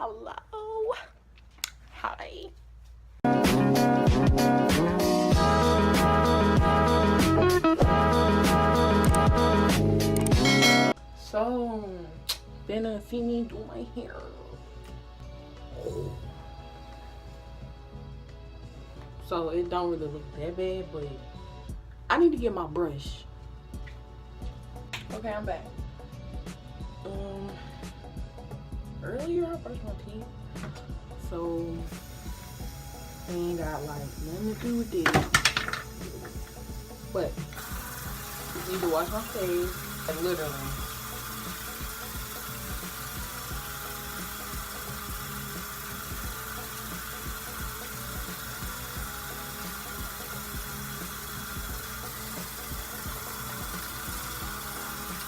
Hello. Hi. So, then see me do my hair. So it don't really look that bad, but I need to get my brush. Okay, I'm back. Earlier I brushed my teeth, so it ain't got like nothing to do with this. But I need to wash my face, like literally.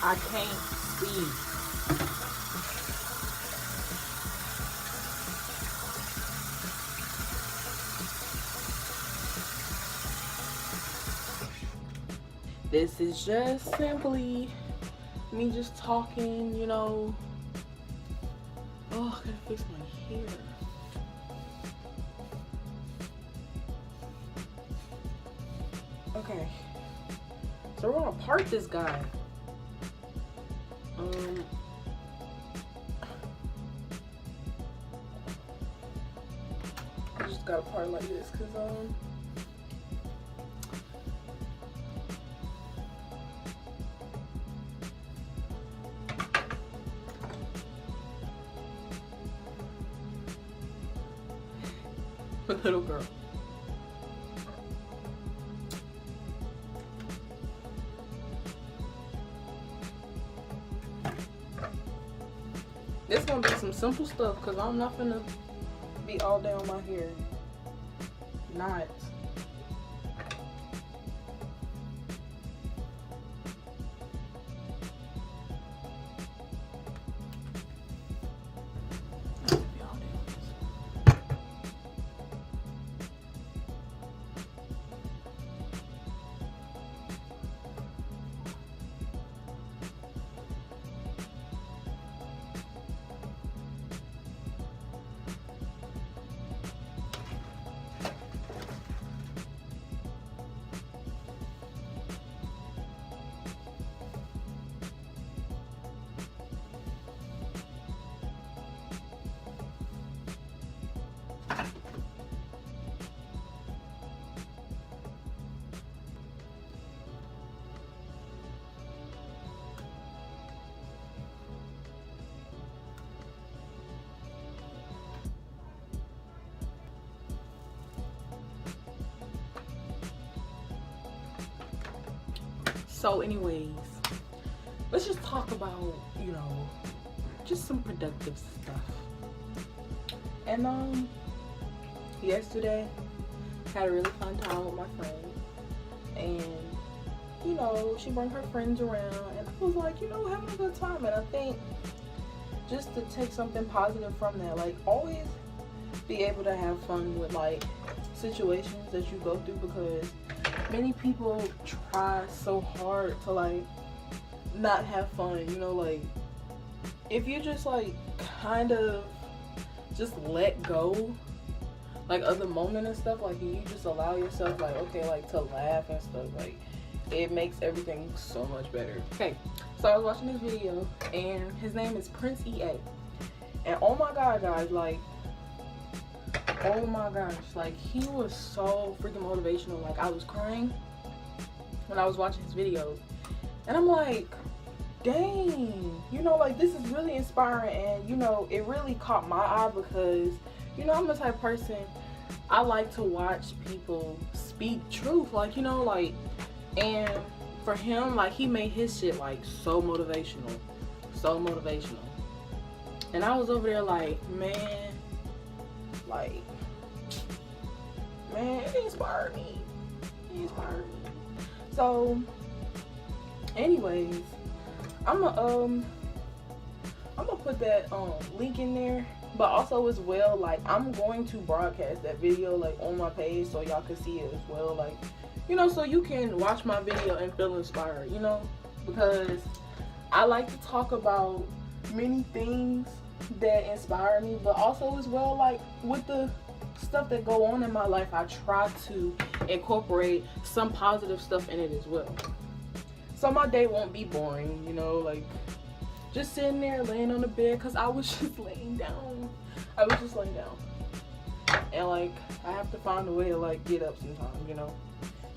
I can't see. This is just simply me just talking, you know. Oh, I gotta fix my hair. Okay. So we're gonna part this guy. I just got a part like this because a little girl. It's gonna be some simple stuff because I'm not gonna be all day on my hair. Not. So anyways, let's just talk about, you know, just some productive stuff. And yesterday had a really fun time with my friend, and you know, she brought her friends around, and I was like, you know, having a good time. And I think just to take something positive from that, like always be able to have fun with like situations that you go through, because many people try so hard to like not have fun, you know. Like if you just like kind of just let go like of the moment and stuff, like you just allow yourself like, okay, like to laugh and stuff, like it makes everything so much better. Okay, so I was watching this video and his name is Prince EA, and oh my god guys, like oh my gosh, like he was so freaking motivational. Like I was crying when I was watching his videos, and I'm like, dang, you know, like this is really inspiring. And you know, it really caught my eye because, you know, I'm the type of person, I like to watch people speak truth, like, you know, like, and for him, like he made his shit like so motivational, so motivational. And I was over there like, man, like, man, it inspired me. It inspired me. So, anyways, I'm gonna put that link in there, but also as well, like I'm going to broadcast that video like on my page so y'all can see it as well, like, you know, so you can watch my video and feel inspired, you know, because I like to talk about many things that inspire me, but also as well, like with the stuff that go on in my life, I try to incorporate some positive stuff in it as well. So my day won't be boring, you know, like just sitting there laying on the bed, because I was just laying down. And like I have to find a way to like get up sometimes, you know.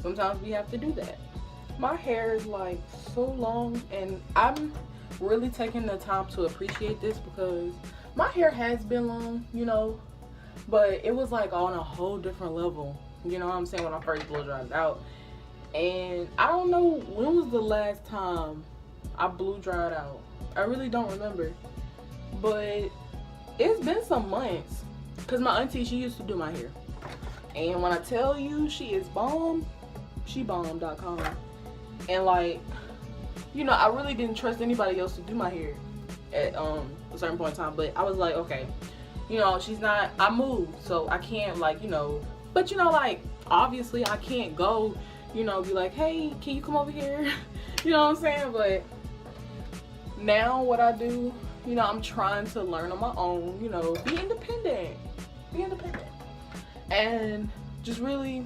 Sometimes we have to do that. My hair is like so long, and I'm really taking the time to appreciate this, because my hair has been long, you know, but it was like on a whole different level, you know what I'm saying, when I first blow dried it out. And I don't know when was the last time I blew dried out. I really don't remember, but it's been some months, because my auntie, she used to do my hair, and when I tell you she is bomb, she bomb.com. And like, you know, I really didn't trust anybody else to do my hair at a certain point in time, but I was like, okay, you know, she's not, I moved, so I can't, like, you know, but you know, like, obviously I can't go, you know, be like, hey, can you come over here? You know what I'm saying? But now what I do, you know, I'm trying to learn on my own, you know, be independent, and just really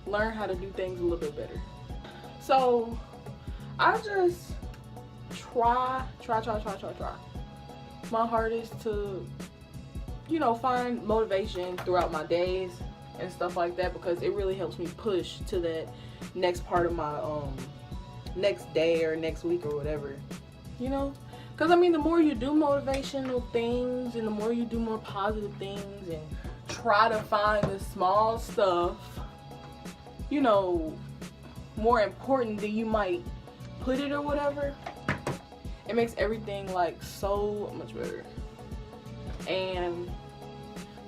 learn how to do things a little bit better. So I just try my hardest to, you know, find motivation throughout my days and stuff like that, because it really helps me push to that next part of my next day or next week or whatever, you know. Because I mean, the more you do motivational things, and the more you do more positive things, and try to find the small stuff, you know, more important than you might put it or whatever, it makes everything like so much better. And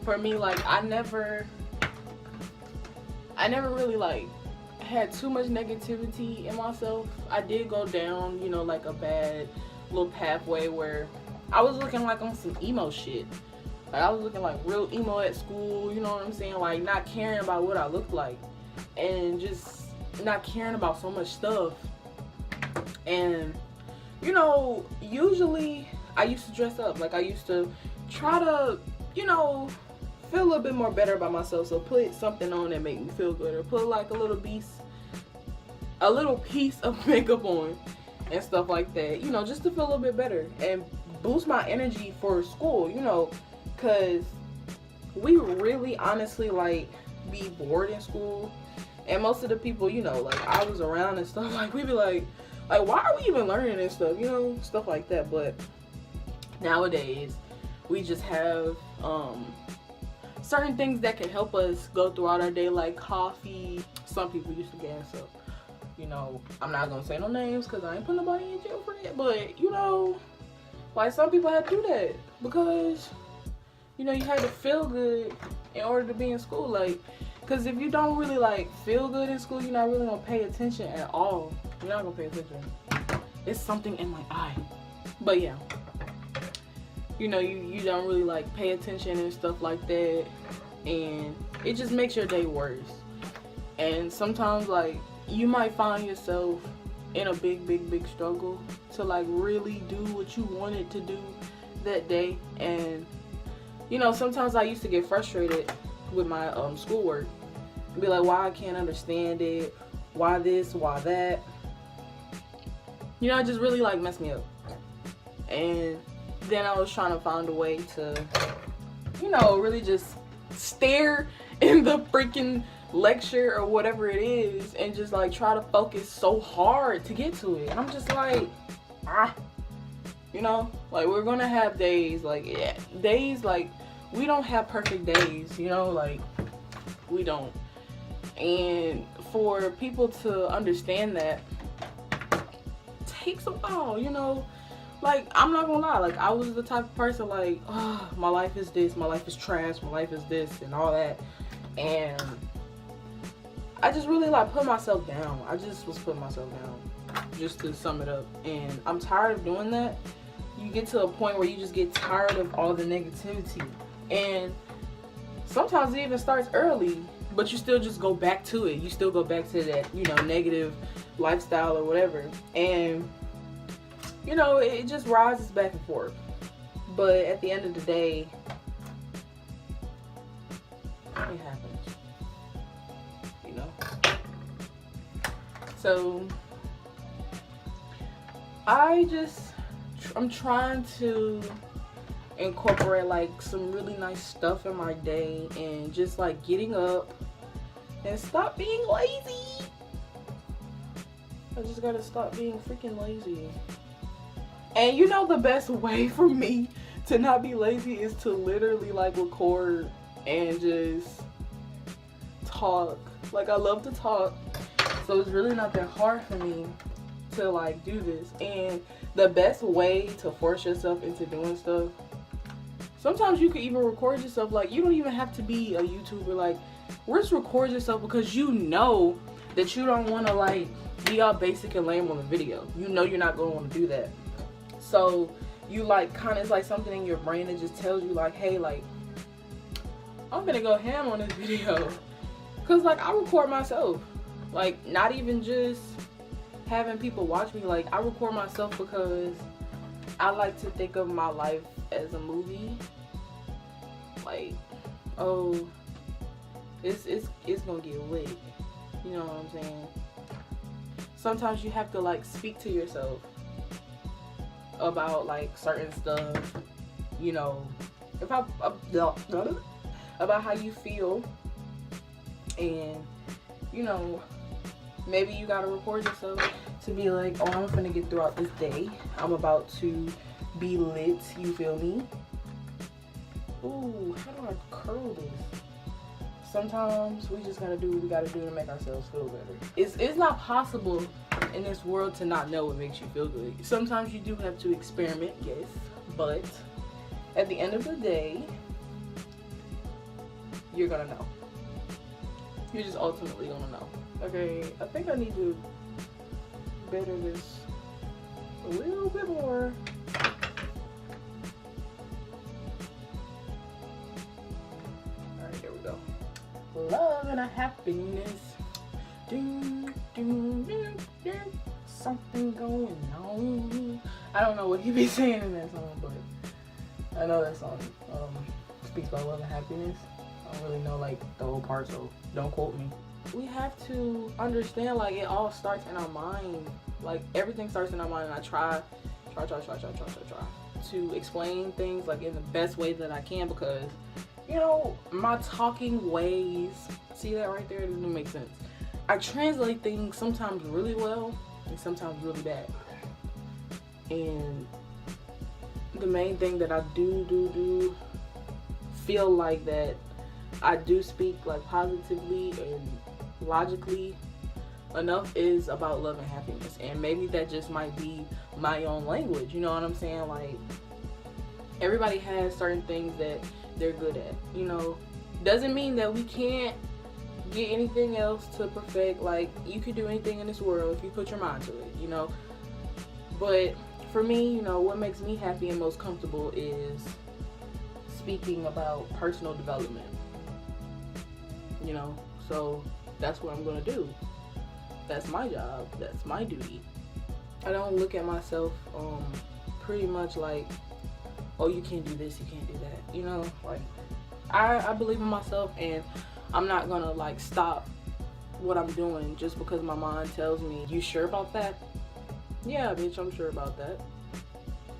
for me, like I never really like had too much negativity in myself. I did go down, you know, like a bad little pathway where I was looking like on some emo shit. Like I was looking like real emo at school, you know what I'm saying? Like not caring about what I looked like, and just not caring about so much stuff. And you know, usually I used to dress up. Like I used to try to, you know, feel a little bit more better about myself. So put something on that make me feel good, or put like a little piece of makeup on and stuff like that, you know, just to feel a little bit better and boost my energy for school, you know, because we really honestly like be bored in school. And most of the people, you know, like I was around and stuff, like we'd be like why are we even learning this stuff, you know, stuff like that. But nowadays we just have certain things that can help us go throughout our day, like coffee. Some people used to gas up, you know, I'm not gonna say no names because I ain't putting nobody in jail for that, but you know, like some people had to do that because, you know, you had to feel good in order to be in school. Like, because if you don't really like feel good in school, you're not really gonna pay attention at all. You're not gonna pay attention. It's something in my eye. But yeah, you know, you don't really like pay attention and stuff like that, and it just makes your day worse. And sometimes like you might find yourself in a big struggle to like really do what you wanted to do that day. And you know, sometimes I used to get frustrated with my schoolwork and be like, why I can't understand it, why this, why that, you know, it just really like messed me up. And then I was trying to find a way to, you know, really just stare in the freaking lecture or whatever it is and just like try to focus so hard to get to it. And I'm just like, you know, like we're gonna have days like, yeah, days like we don't have perfect days, you know, like we don't. And for people to understand that takes a while, you know. Like, I'm not gonna lie, like I was the type of person like, oh, my life is this, my life is trash, my life is this and all that. And I just really like put myself down. I just was putting myself down, just to sum it up. And I'm tired of doing that. You get to a point where you just get tired of all the negativity. And sometimes it even starts early, but you still just go back to it. You still go back to that, you know, negative lifestyle or whatever. And, you know, it just rises back and forth. But at the end of the day, it happens, you know. So I'm trying to incorporate like some really nice stuff in my day, and just like getting up and stop being lazy. I just gotta stop being freaking lazy. And you know, the best way for me to not be lazy is to literally like record and just talk. Like, I love to talk, so it's really not that hard for me to like do this. And the best way to force yourself into doing stuff, sometimes you can even record yourself. Like, you don't even have to be a YouTuber. Like, just record yourself, because you know that you don't want to like be all basic and lame on the video. You know you're not going to want to do that. So you like kind of, it's like something in your brain that just tells you like, hey, like, I'm gonna go ham on this video. Cause like, I record myself, like, not even just having people watch me. Like, I record myself because I like to think of my life as a movie. Like, oh, it's gonna get lit. You know what I'm saying? Sometimes you have to like speak to yourself about like certain stuff, you know, about how you feel. And you know, maybe you gotta record yourself to be like, oh, I'm finna get throughout this day, I'm about to be lit, you feel me? Ooh, how do I curl this? Sometimes we just gotta do what we gotta do to make ourselves feel better. It's not possible in this world to not know what makes you feel good. Sometimes you do have to experiment, yes, but at the end of the day, you're gonna know. You're just ultimately gonna know. Okay, I think I need to better this a little bit more. Alright, there we go. Love and a happiness. Something going on. I don't know what he be saying in that song, but I know that song speaks about love and happiness. I don't really know like the whole part, so don't quote me. We have to understand, like, it all starts in our mind. Like, everything starts in our mind, and I try to explain things like in the best way that I can, because you know, my talking ways, see that right there? It doesn't make sense. I translate things sometimes really well and sometimes really bad. And the main thing that I do feel like that I do speak like positively and logically enough is about love and happiness. And maybe that just might be my own language, you know what I'm saying? Like, everybody has certain things that they're good at, you know. Doesn't mean that we can't get anything else to perfect. Like, you could do anything in this world if you put your mind to it, you know. But for me, you know, what makes me happy and most comfortable is speaking about personal development, you know. So that's what I'm gonna do. That's my job, that's my duty. I don't look at myself pretty much like, oh, you can't do this, you can't do that, you know. Like, I believe in myself, and I'm not gonna like stop what I'm doing just because my mind tells me, you sure about that? Yeah, bitch, I'm sure about that.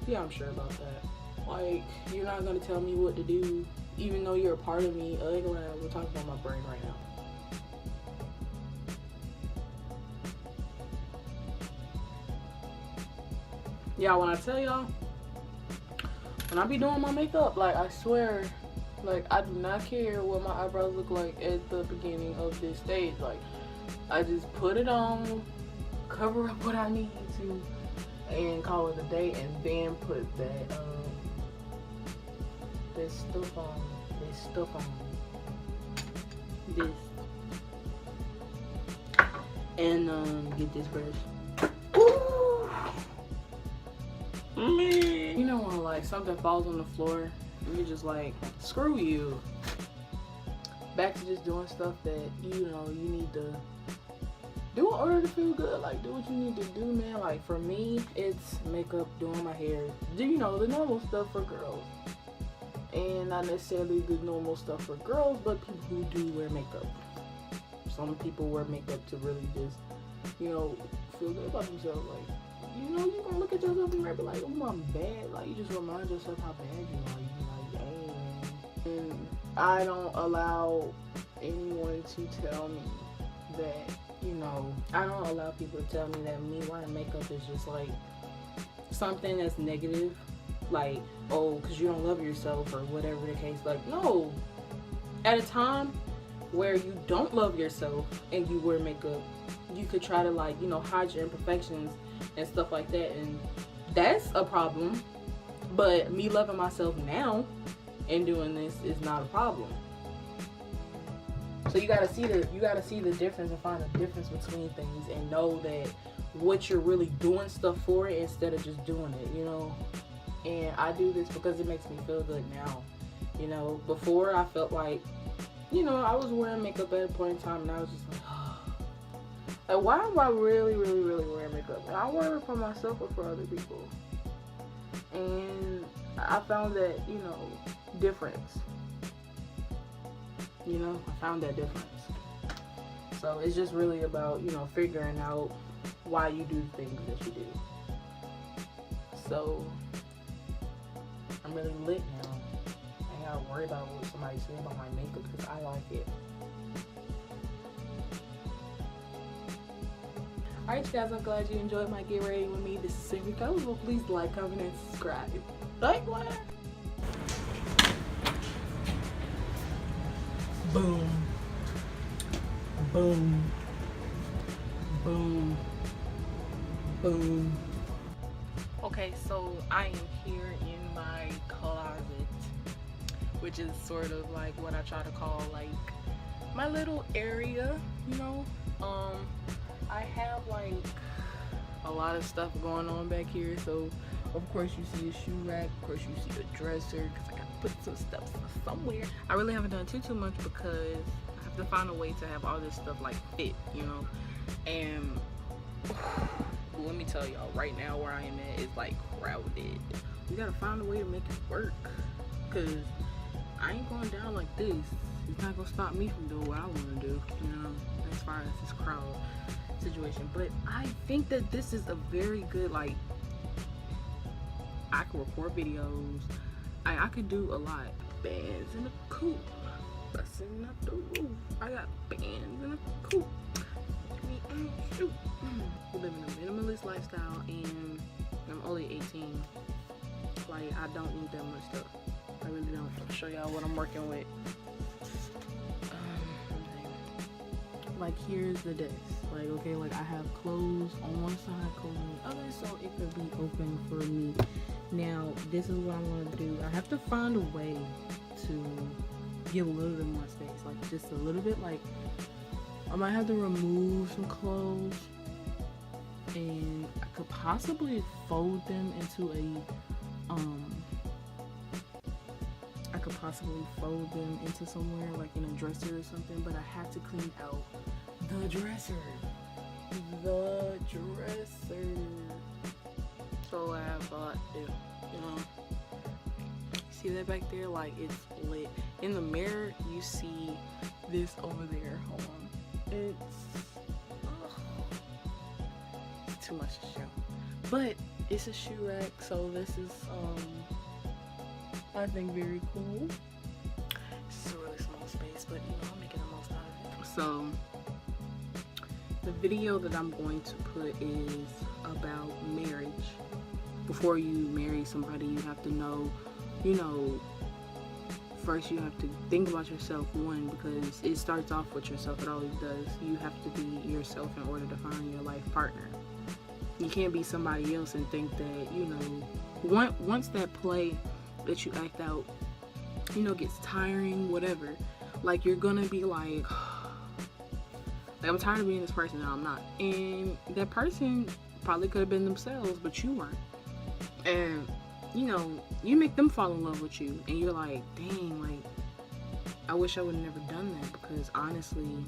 Yeah, I'm sure about that. Like, you're not gonna tell me what to do, even though you're a part of me. We're talking about my brain right now. Yeah, when I tell y'all, when I be doing my makeup, like, I swear, like, I do not care what my eyebrows look like at the beginning of this stage. Like, I just put it on, cover up what I need to, and call it a day, and then put that stuff on, and get this brush. Ooh. Man. You know when like something falls on the floor and you're just like, screw you. Back to just doing stuff that you know you need to do in order to feel good. Like, do what you need to do, man. Like, for me, it's makeup, doing my hair, do, you know, the normal stuff for girls. And not necessarily the normal stuff for girls, but people who do wear makeup. Some people wear makeup to really just, you know, feel good about themselves. Like, you know, you gonna look at yourself and be like, oh, I'm bad. Like, you just remind yourself how bad you are. You be like, dang. And I don't allow anyone to tell me that, you know, I don't allow people to tell me that me wearing makeup is just like something that's negative. Like, oh, because you don't love yourself or whatever the case. Like, no. At a time where you don't love yourself and you wear makeup, you could try to, like, you know, hide your imperfections and stuff like that, and that's a problem. But me loving myself now and doing this is not a problem. So you gotta see the difference and find the difference between things and know that what you're really doing stuff for it instead of just doing it, you know. And I do this because it makes me feel good now. You know, before I felt like, you know, I was wearing makeup at a point in time and I was just like, like, why am I really wearing makeup? And I wear it for myself or for other people. And I found that, you know, difference. You know, I found that difference. So it's just really about, you know, figuring out why you do things that you do. So I'm really lit now. I ain't gotta worry about what somebody says about my makeup because I like it. Alright, you guys, I'm glad you enjoyed my Get Ready With Me. This is Simi Coach. Well, please like, comment, and subscribe. Like what? Boom. Boom. Boom. Boom. Okay, so I am here in my closet, which is sort of like what I try to call like my little area, you know. I have like a lot of stuff going on back here, so of course you see a shoe rack, of course you see a dresser, because I gotta put some stuff somewhere. I really haven't done too much because I have to find a way to have all this stuff like fit, you know. And let me tell y'all, right now where I am at is like crowded. We gotta find a way to make it work, because I ain't going down like this. It's not gonna stop me from doing what I want to do, you know, as far as this crowd situation. But I think that this is a very good, like, I can record videos, I could do a lot. Bands in the coop, busting up the roof. I got bands in the coop. Shoot. We're living a minimalist lifestyle and I'm only 18. Like, I don't need that much stuff. I really don't. I'll show y'all what I'm working with. Like, here's the desk. Like, okay, like I have clothes on one side, clothes on the other, so it could be open for me. Now, this is what I'm gonna do. I have to find a way to give a little bit more space, like just a little bit. Like, I might have to remove some clothes, and I could possibly fold them into somewhere like in a dresser or something, but I have to clean out the dresser. So I have thought, you know, see that back there? Like, it's lit. In the mirror, you see this over there. Hold on. It's too much to show. But it's a shoe rack, so this is, I think, very cool. This is a really small space, but, you know, I'm making the most out of it. So the video that I'm going to put is about marriage. Before you marry somebody, you have to know, you know, first you have to think about yourself, one, because it starts off with yourself. It always does. You have to be yourself in order to find your life partner. You can't be somebody else and think that, you know, once that play that you act out, you know, gets tiring, whatever, like, you're gonna be like I'm tired of being this person. Now I'm not. And that person probably could have been themselves, but you weren't. And, you know, you make them fall in love with you, and you're like, dang, like, I wish I would have never done that, because honestly,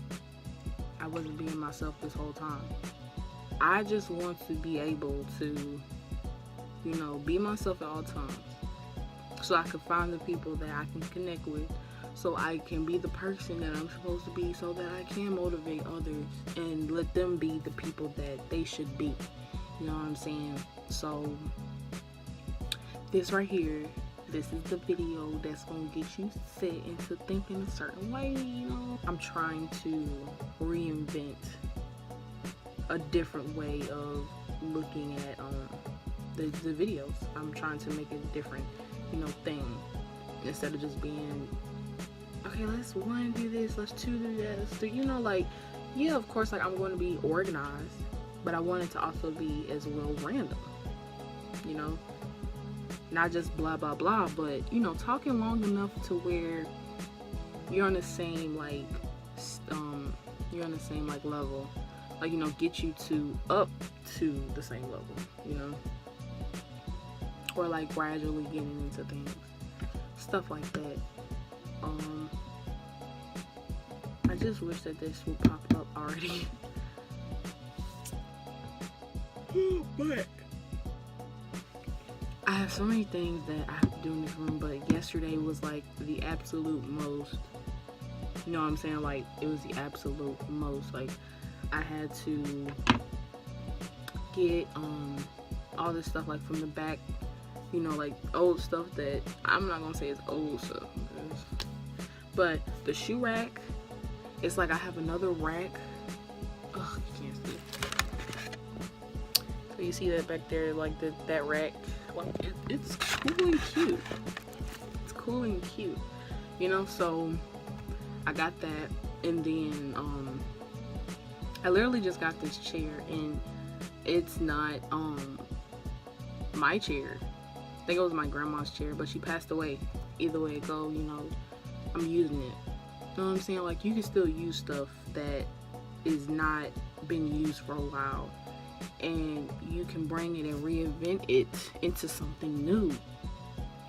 I wasn't being myself this whole time. I just want to be able to, be myself at all times. So I can find the people that I can connect with. So I can be the person that I'm supposed to be, so that I can motivate others and let them be the people that they should be. You know what I'm saying? So this right here, this is the video that's gonna get you set into thinking a certain way. I'm trying to reinvent a different way of looking at the videos. I'm trying to make it a different thing, instead of just being, okay, let's do this, let's do that, let's do, yeah, of course, like, I'm going to be organized, but I want it to also be as well random, not just blah blah blah, but talking long enough to where you're on the same level, get you up to the same level, or like gradually getting into things, stuff like that. I just wish that this would pop up already. But I have so many things that I have to do in this room, but yesterday was like the absolute most, you know what I'm saying? Like, it was the absolute most. Like, I had to get all this stuff like from the back, like old stuff that I'm not gonna say it's old stuff, but the shoe rack, it's like I have another rack. Ugh, you can't see. So you see that back there, like that rack, like it's cool and cute. It's cool and cute, so I got that, and then I literally just got this chair, and it's not my chair. I think it was my grandma's chair, but she passed away. Either way it go, I'm using it. You know what I'm saying? Like, you can still use stuff that is not been used for a while, and you can bring it and reinvent it into something new.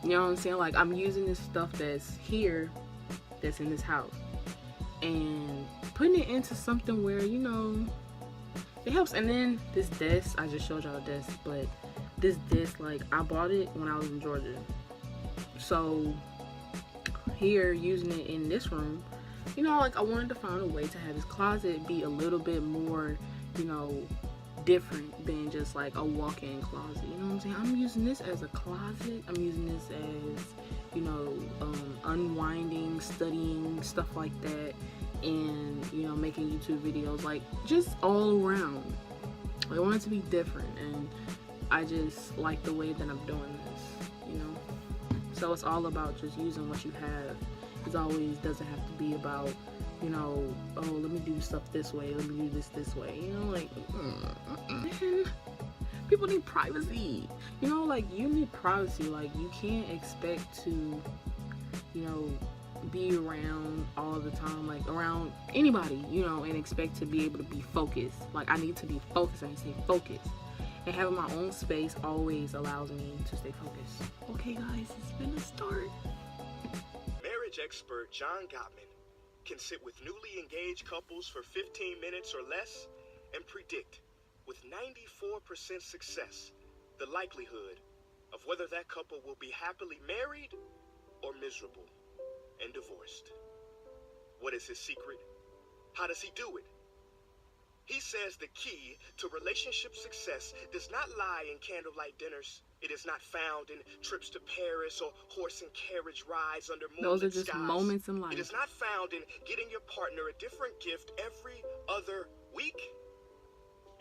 You know what I'm saying? Like, I'm using this stuff that's here, that's in this house, and putting it into something where, it helps. And then this desk, I just showed y'all the desk, but this desk, like, I bought it when I was in Georgia. So here, using it in this room, like, I wanted to find a way to have this closet be a little bit more, different than just like a walk-in closet. You know what I'm saying? I'm using this as a closet. I'm using this as, unwinding, studying, stuff like that, and, making YouTube videos, like, just all around. I want it to be different, and I just like the way that I'm doing this, So it's all about just using what you have. It always doesn't have to be about, oh, let me do stuff this way, let me do this way, like, man, people need privacy, like, you need privacy. Like, you can't expect to, be around all the time, like, around anybody, and expect to be able to be focused. Like, I need to be focused, I need to stay focused. And having my own space always allows me to stay focused. Okay, guys, it's been a start. Marriage expert John Gottman can sit with newly engaged couples for 15 minutes or less and predict with 94% success the likelihood of whether that couple will be happily married or miserable and divorced. What is his secret? How does he do it? He says the key to relationship success does not lie in candlelight dinners. It is not found in trips to Paris or horse and carriage rides under moonlit skies. Those are just moments in life. It is not found in getting your partner a different gift every other week.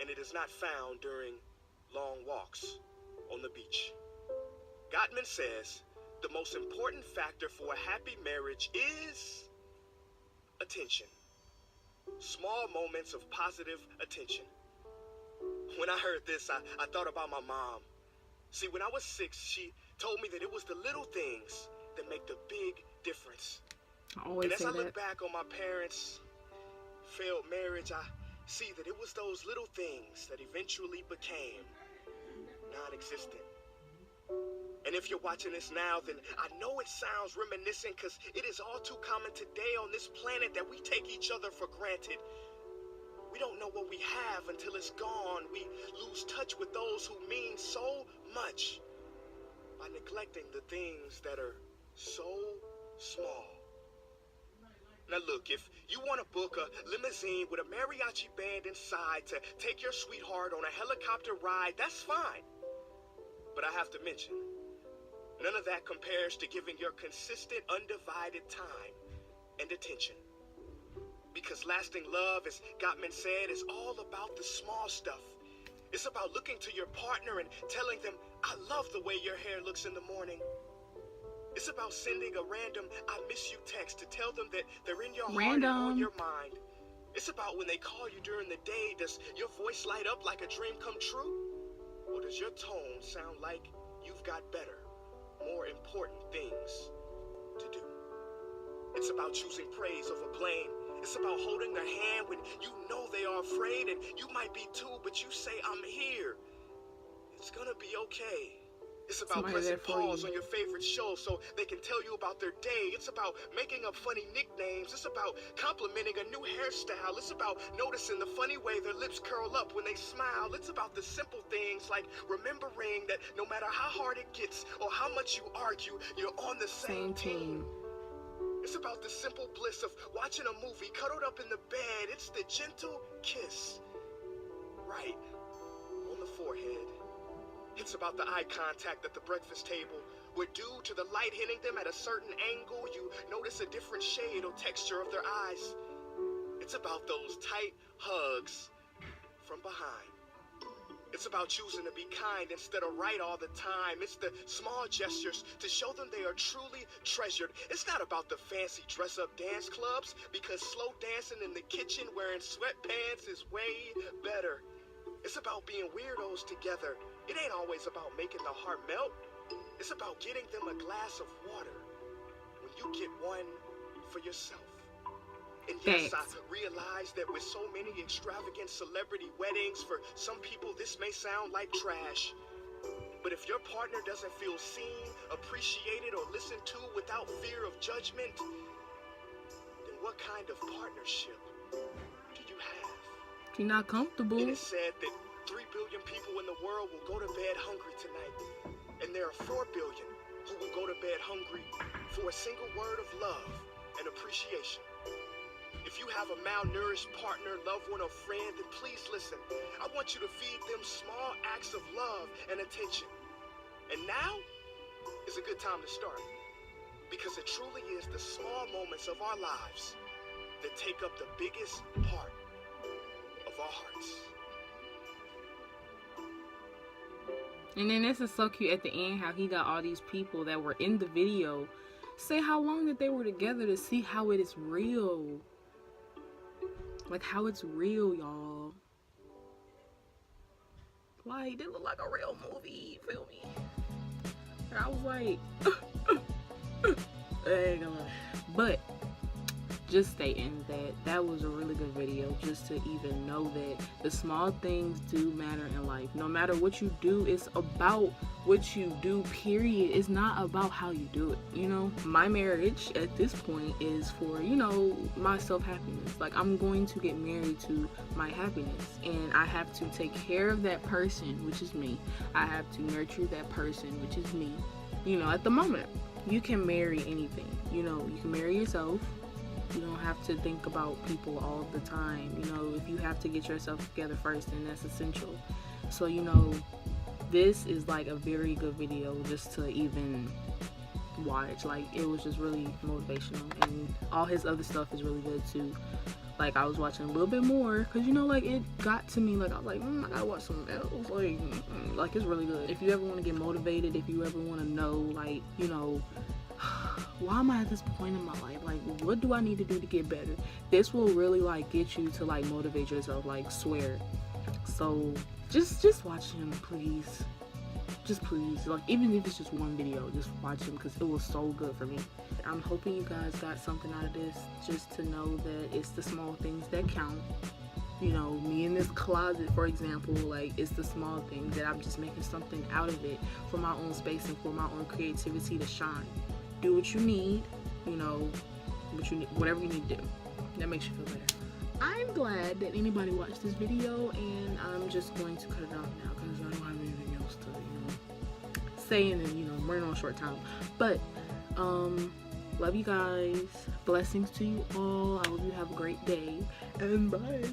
And it is not found during long walks on the beach. Gottman says the most important factor for a happy marriage is attention. Small moments of positive attention. When I heard this, I thought about my mom. See, when I was 6, she told me that it was the little things that make the big difference. And as I look back on my parents' failed marriage, I see that it was those little things that eventually became non-existent. And if you're watching this now, then I know it sounds reminiscent, because it is all too common today on this planet that we take each other for granted. We don't know what we have until it's gone. We lose touch with those who mean so much by neglecting the things that are so small. Now look, if you want to book a limousine with a mariachi band inside to take your sweetheart on a helicopter ride, that's fine. But I have to mention, none of that compares to giving your consistent, undivided time and attention. Because lasting love, as Gottman said, is all about the small stuff. It's about looking to your partner and telling them, I love the way your hair looks in the morning. It's about sending a random I miss you text to tell them that they're in your heart and on your mind. It's about when they call you during the day, does your voice light up like a dream come true? Or does your tone sound like you've got better, more important things to do? It's about choosing praise over blame. It's about holding their hand when you know they are afraid, and you might be too, but you say, I'm here. It's gonna be okay. It's about pressing pause on your favorite show so they can tell you about their day. It's about making up funny nicknames. It's about complimenting a new hairstyle. It's about noticing the funny way their lips curl up when they smile. It's about the simple things like remembering that no matter how hard it gets or how much you argue, you're on the same team. It's about the simple bliss of watching a movie cuddled up in the bed. It's the gentle kiss right on the forehead. It's about the eye contact at the breakfast table, where due to the light hitting them at a certain angle, you notice a different shade or texture of their eyes. It's about those tight hugs from behind. It's about choosing to be kind instead of right all the time. It's the small gestures to show them they are truly treasured. It's not about the fancy dress-up dance clubs, because slow dancing in the kitchen wearing sweatpants is way better. It's about being weirdos together. It ain't always about making the heart melt. It's about getting them a glass of water when you get one for yourself. And yes, I realize that with so many extravagant celebrity weddings, for some people this may sound like trash. But if your partner doesn't feel seen, appreciated, or listened to without fear of judgment, then what kind of partnership do you have? You're not comfortable. It is said that 3 billion people in the world will go to bed hungry tonight. And there are 4 billion who will go to bed hungry for a single word of love and appreciation. If you have a malnourished partner, loved one, or friend, then please listen. I want you to feed them small acts of love and attention. And now is a good time to start. Because it truly is the small moments of our lives that take up the biggest part of our hearts. And then this is so cute at the end, how he got all these people that were in the video say how long that they were together to see how it is real. Like how it's real, y'all. Like, this look like a real movie, feel me? And I was like, I ain't gonna lie. But just stating that that was a really good video, just to even know that the small things do matter in life. No matter what you do, it's about what you do, period. It's not about how you do it, you know? My marriage at this point is for, you know, my self-happiness. Like, I'm going to get married to my happiness, and I have to take care of that person, which is me. I have to nurture that person, which is me. You know, at the moment, you can marry anything. You know, you can marry yourself. You don't have to think about people all the time. You know, if you have to get yourself together first, then that's essential. So, you know, this is like a very good video just to even watch. Like, it was just really motivational, and all his other stuff is really good too. Like, I was watching a little bit more because, you know, like, it got to me. Like, I was like, I gotta watch something else. Like, it's really good. If you ever want to get motivated, if you ever want to know, like, you know, why am I at this point in my life? Like, what do I need to do to get better? This will really, like, get you to, like, motivate yourself, like, swear. So just watch him, please. Just please. Like, even if it's just one video, just watch him, because it was so good for me. I'm hoping you guys got something out of this, just to know that it's the small things that count. You know, me in this closet, for example, like, it's the small things that I'm just making something out of it for my own space and for my own creativity to shine. Do what you need, you know, whatever you need to do. That makes you feel better. I'm glad that anybody watched this video, and I'm just going to cut it off now because I don't have anything else to, say in, running on short time. But love you guys. Blessings to you all. I hope you have a great day, and bye.